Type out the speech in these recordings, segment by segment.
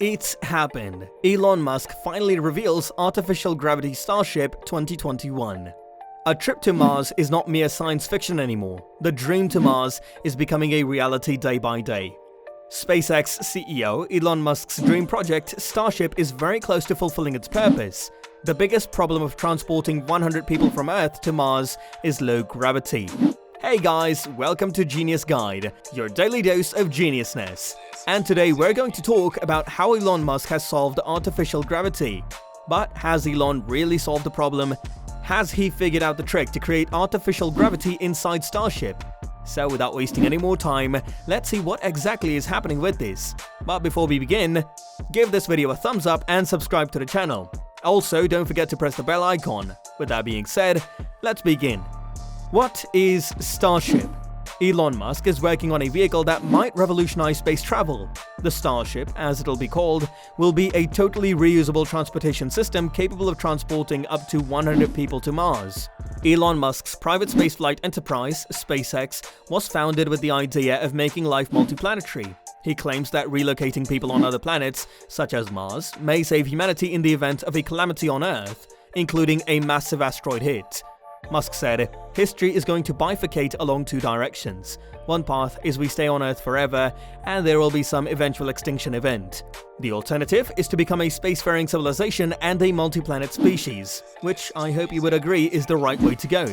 It's happened. Elon Musk finally reveals artificial gravity Starship 2021. A trip to Mars is not mere science fiction anymore. The dream to Mars is becoming a reality day by day. SpaceX CEO Elon Musk's dream project, Starship, is very close to fulfilling its purpose. The biggest problem of transporting 100 people from Earth to Mars is low gravity. Hey guys, welcome to Genius Guide, your daily dose of geniusness. And today we're going to talk about how Elon Musk has solved artificial gravity. But has Elon really solved the problem? Has he figured out the trick to create artificial gravity inside Starship? So without wasting any more time, let's see what exactly is happening with this. But before we begin, give this video a thumbs up and subscribe to the channel. Also, don't forget to press the bell icon. With that being said, let's begin. What is Starship? Elon Musk is working on a vehicle that might revolutionize space travel. The Starship, as it'll be called, will be a totally reusable transportation system capable of transporting up to 100 people to Mars. Elon Musk's private spaceflight enterprise, SpaceX, was founded with the idea of making life multi-planetary. He claims that relocating people on other planets, such as Mars, may save humanity in the event of a calamity on Earth, including a massive asteroid hit. Musk said, "History is going to bifurcate along two directions. One path is we stay on Earth forever, and there will be some eventual extinction event. The alternative is to become a spacefaring civilization and a multi-planet species, which I hope you would agree is the right way to go."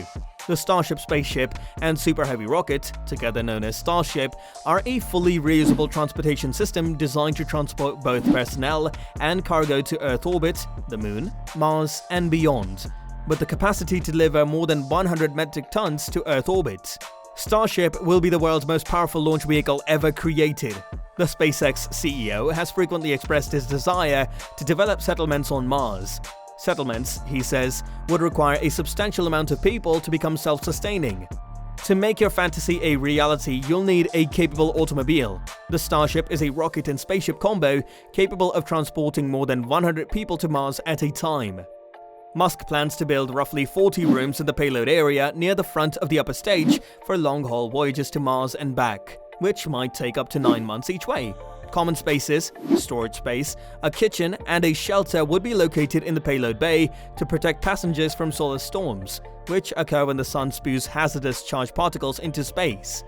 The Starship spaceship and Super Heavy rocket, together known as Starship, are a fully reusable transportation system designed to transport both personnel and cargo to Earth orbit, the Moon, Mars, and beyond, with the capacity to deliver more than 100 metric tons to Earth orbit. Starship will be the world's most powerful launch vehicle ever created. The SpaceX CEO has frequently expressed his desire to develop settlements on Mars. Settlements, he says, would require a substantial amount of people to become self-sustaining. To make your fantasy a reality, you'll need a capable automobile. The Starship is a rocket and spaceship combo capable of transporting more than 100 people to Mars at a time. Musk plans to build roughly 40 rooms in the payload area near the front of the upper stage for long-haul voyages to Mars and back, which might take up to 9 months each way. Common spaces, storage space, a kitchen, and a shelter would be located in the payload bay to protect passengers from solar storms, which occur when the sun spews hazardous charged particles into space.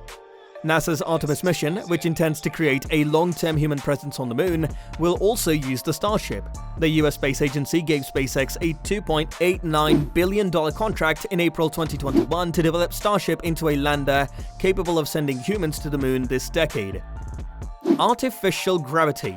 NASA's Artemis mission, which intends to create a long-term human presence on the Moon, will also use the Starship. The US Space Agency gave SpaceX a $2.89 billion contract in April 2021 to develop Starship into a lander capable of sending humans to the Moon this decade. Artificial gravity.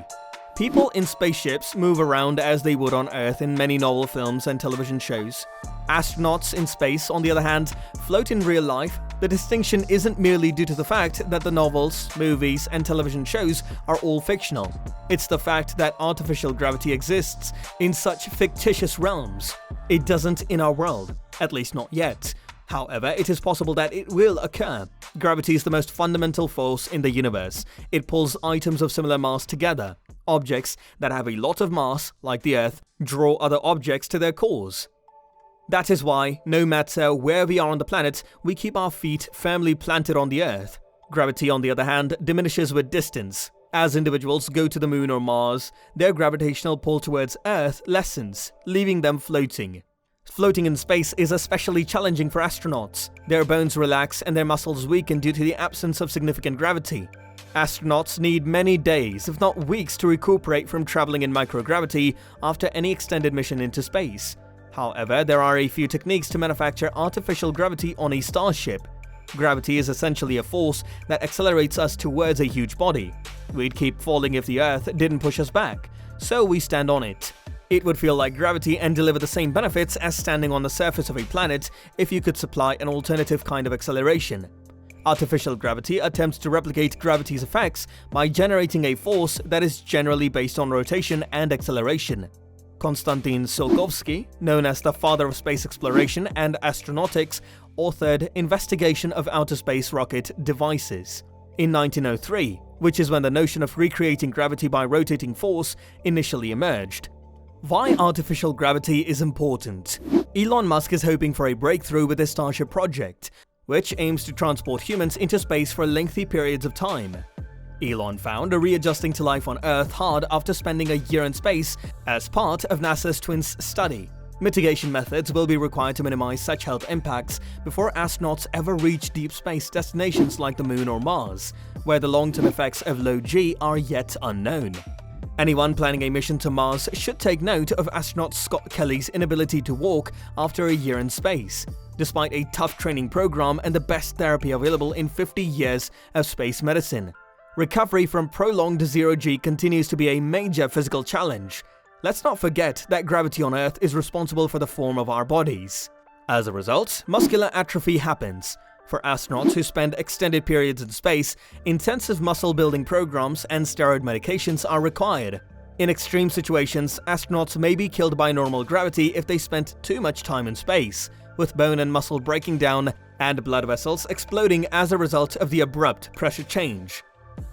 People in spaceships move around as they would on Earth in many novel films and television shows. Astronauts in space, on the other hand, float in real life. The distinction isn't merely due to the fact that the novels, movies, and television shows are all fictional. It's the fact that artificial gravity exists in such fictitious realms. It doesn't in our world, at least not yet. However, it is possible that it will occur. Gravity is the most fundamental force in the universe. It pulls items of similar mass together. Objects that have a lot of mass, like the Earth, draw other objects to their cores. That is why, no matter where we are on the planet, we keep our feet firmly planted on the Earth. Gravity, on the other hand, diminishes with distance. As individuals go to the Moon or Mars, their gravitational pull towards Earth lessens, leaving them floating. Floating in space is especially challenging for astronauts. Their bones relax and their muscles weaken due to the absence of significant gravity. Astronauts need many days, if not weeks, to recuperate from traveling in microgravity after any extended mission into space. However, there are a few techniques to manufacture artificial gravity on a Starship. Gravity is essentially a force that accelerates us towards a huge body. We'd keep falling if the Earth didn't push us back, so we stand on it. It would feel like gravity and deliver the same benefits as standing on the surface of a planet if you could supply an alternative kind of acceleration. Artificial gravity attempts to replicate gravity's effects by generating a force that is generally based on rotation and acceleration. Konstantin Tsiolkovsky, known as the father of space exploration and astronautics, authored Investigation of Outer Space Rocket Devices in 1903, which is when the notion of recreating gravity by rotating force initially emerged. Why artificial gravity is important? Elon Musk is hoping for a breakthrough with his Starship project, which aims to transport humans into space for lengthy periods of time. Elon found readjusting to life on Earth hard after spending a year in space as part of NASA's Twins study. Mitigation methods will be required to minimize such health impacts before astronauts ever reach deep space destinations like the Moon or Mars, where the long-term effects of low G are yet unknown. Anyone planning a mission to Mars should take note of astronaut Scott Kelly's inability to walk after a year in space, despite a tough training program and the best therapy available in 50 years of space medicine. Recovery from prolonged zero-G continues to be a major physical challenge. Let's not forget that gravity on Earth is responsible for the form of our bodies. As a result, muscular atrophy happens. For astronauts who spend extended periods in space, intensive muscle-building programs and steroid medications are required. In extreme situations, astronauts may be killed by normal gravity if they spent too much time in space, with bone and muscle breaking down and blood vessels exploding as a result of the abrupt pressure change.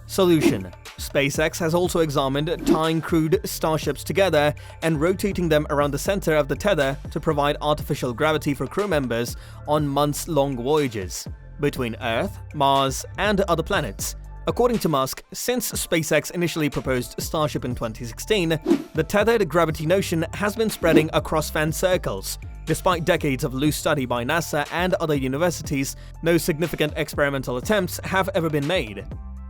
Solution: SpaceX has also examined tying crewed starships together and rotating them around the center of the tether to provide artificial gravity for crew members on months-long voyages between Earth, Mars, and other planets. According to Musk, since SpaceX initially proposed Starship in 2016, the tethered gravity notion has been spreading across fan circles. Despite decades of loose study by NASA and other universities, no significant experimental attempts have ever been made.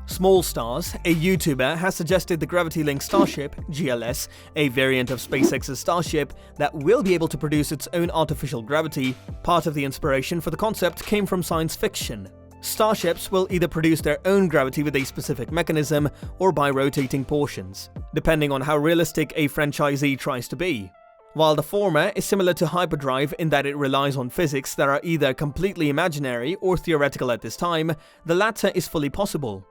Small Stars, a YouTuber, has suggested the gravity-linked Starship, GLS, a variant of SpaceX's Starship that will be able to produce its own artificial gravity. Part of the inspiration for the concept came from science fiction. Starships will either produce their own gravity with a specific mechanism or by rotating portions, depending on how realistic a franchisee tries to be. While the former is similar to hyperdrive in that it relies on physics that are either completely imaginary or theoretical at this time, the latter is fully possible.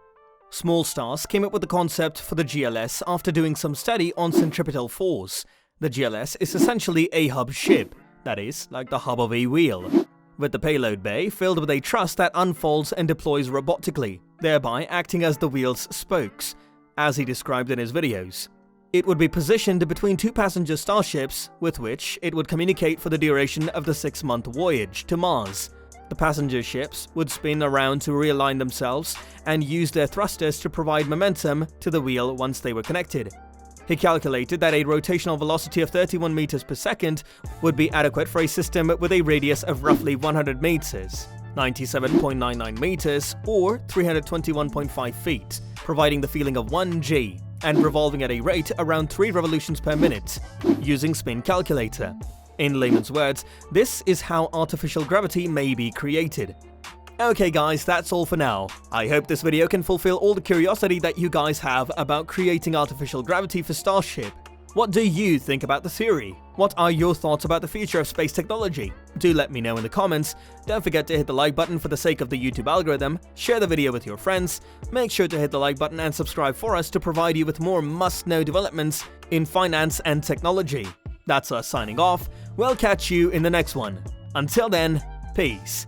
Small Stars came up with the concept for the GLS after doing some study on centripetal force. The GLS is essentially a hub ship, that is, like the hub of a wheel, with the payload bay filled with a truss that unfolds and deploys robotically, thereby acting as the wheel's spokes, as he described in his videos. It would be positioned between two passenger starships, with which it would communicate for the duration of the 6-month voyage to Mars. The passenger ships would spin around to realign themselves and use their thrusters to provide momentum to the wheel once they were connected. He calculated that a rotational velocity of 31 meters per second would be adequate for a system with a radius of roughly 100 meters, 97.99 meters, or 321.5 feet, providing the feeling of 1G, and revolving at a rate around 3 revolutions per minute, using spin calculator. In layman's words, this is how artificial gravity may be created. Okay guys, that's all for now. I hope this video can fulfill all the curiosity that you guys have about creating artificial gravity for Starship. What do you think about the theory? What are your thoughts about the future of space technology? Do let me know in the comments. Don't forget to hit the like button for the sake of the YouTube algorithm, share the video with your friends, make sure to hit the like button and subscribe for us to provide you with more must-know developments in finance and technology. That's us signing off. We'll catch you in the next one. Until then, peace.